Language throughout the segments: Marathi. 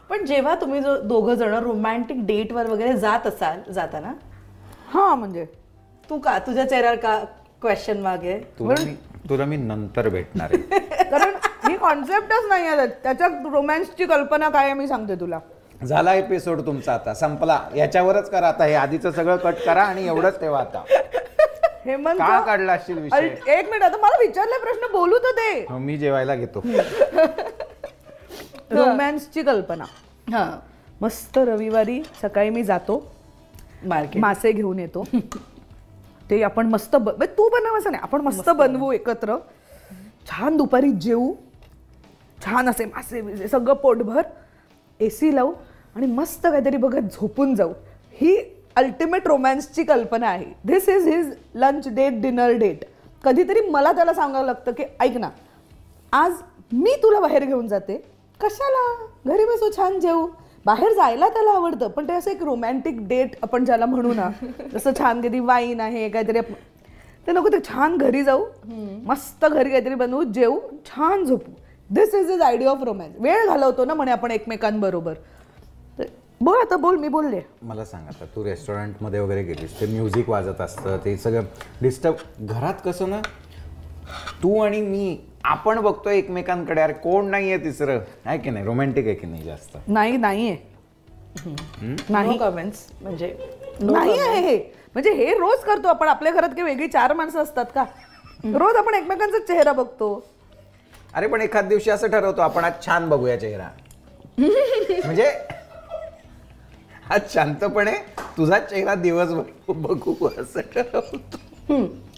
पण जेव्हा तुम्ही जो दोघं जण रोमॅन्टिक डेटवर वगैरे जाताना हा म्हणजे तू का तुझ्या चेहऱ्यावर का क्वेश्चन मागे तुला मी नंतर भेटणार आहे. कारण ही कॉन्सेप्टच नाही आहे त्याच्यात रोमॅन्सची कल्पना काय आहे मी सांगते तुला. झाला एपिसोड तुमचा आता संपला. याच्यावरच करा आता. हे आधीचं सगळं कट करा आणि एवढंच ठेवा आता. हेमंत का काढला असशील विषय? एक मिनिट आता मला विचारले प्रश्न बोलू तर दे. मी जेवायला घेतो. रोमॅन्सची कल्पना. हा मस्त रविवारी सकाळी मी जातो मार्केट मासे घेऊन येतो. ते आपण मस्त तू बनव असं नाही आपण मस्त बनवू एकत्र. छान दुपारी जेवू छान असे मासे सगळं पोटभर AC लावू आणि मस्त काहीतरी बघत झोपून जाऊ. ही अल्टिमेट रोमॅन्सची कल्पना आहे. This is his lunch date dinner date. कधीतरी मला त्याला सांगावं लागतं की ऐक ना आज मी तुला बाहेर घेऊन जाते. कशाला घरी बसू छान जेवू. बाहेर जायला त्याला आवडतं पण ते असं एक रोमॅन्टिक डेट आपण ज्याला म्हणू ना जसं छान कधी वाईन आहे काहीतरी ते नको. ते छान घरी जाऊ मस्त घरी काहीतरी बनवू जेवू छान झोपू. This is is idea of romance. वेळ घालवतो ना म्हणे आपण एकमेकांबरोबर. बोल आता बोल मी बोलले. मला सांग आता तू रेस्टॉरंटमध्ये वगैरे गेलीस ते म्युझिक वाजत असतं ते सगळं डिस्टर्ब. घरात कसं ना तू आणि मी आपण बघतोय एकमेकांकडे. अरे कोण नाहीये तिसरं आहे की नाही. रोमॅन्टिक आहे की नाही जास्त. नाहीये नाही कमेंट्स म्हणजे नाही आहे हे. म्हणजे हे रोज करतो आपण. आपल्या घरात काही वेगळी 4 माणसं असतात का. रोज आपण एकमेकांचा चेहरा बघतो. अरे पण एखाद दिवशी असं ठरवतो आपण आज छान बघूया चेहरा. म्हणजे आज शांतपणे तुझा चेहरा दिवसभर बघू असं ठरवतो.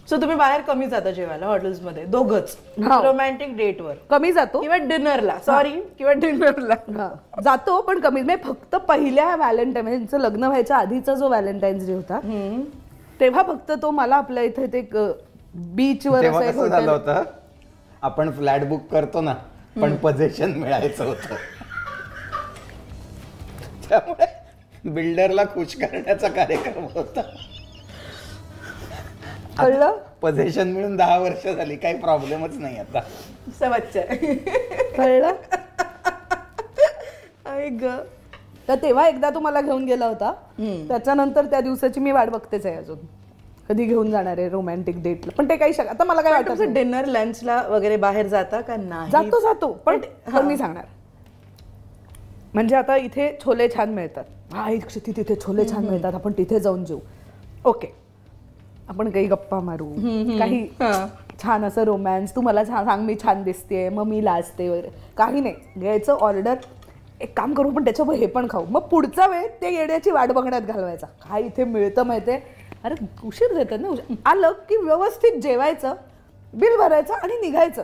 सो तुम्ही बाहेर कमी जाता जेवायला हॉटेल्समध्ये दोघंच रोमॅन्टिक डेटवर. कमी जातो किंवा डिनरला किंवा डिनरला जातो पण कमी. नाही फक्त पहिल्या व्हॅलेंटाईन म्हणजे त्यांचं लग्न व्हायच्या आधीचा जो व्हॅलेंटाईन्स डे होता तेव्हा फक्त तो मला आपल्या इथे ते बीचवर असं झालं होतं. आपण फ्लॅट बुक करतो ना पण पोझिशन मिळायचं होतं. त्यामुळे बिल्डरला खुश करण्याचा कार्यक्रम होता. कळलं. पोझिशन मिळून 10 वर्ष झाली काही प्रॉब्लेमच नाही आता. कळलं. तर तेव्हा एकदा तू मला घेऊन गेला होता. त्याच्यानंतर त्या दिवसाची मी वाट बघतेच आहे अजून. कधी घेऊन जाणार आहे रोमॅन्टिक डेटला. पण ते काही आता मला काय वाटतं डिनर लंचला वगैरे बाहेर जाता का नाही. जातो पण मी सांगणार म्हणजे आता इथे छोले छान मिळतात. हा एक तिथे छोले छान मिळतात आपण तिथे जाऊन जेऊ. ओके आपण काही गप्पा मारू काही छान असं रोमॅन्स. तू मला सांग मी छान दिसते मग मी लाजते वगैरे काही नाही. घ्यायचं ऑर्डर एक काम करू पण त्याच्यावर हे पण खाऊ. मग पुढचा वेळ ते येण्याची वाट बघण्यात घालवायचा. काय इथे मिळतं माहितीये. अरे उशीर देतात ना. आलं की व्यवस्थित जेवायचं बिल भरायचं आणि निघायचं.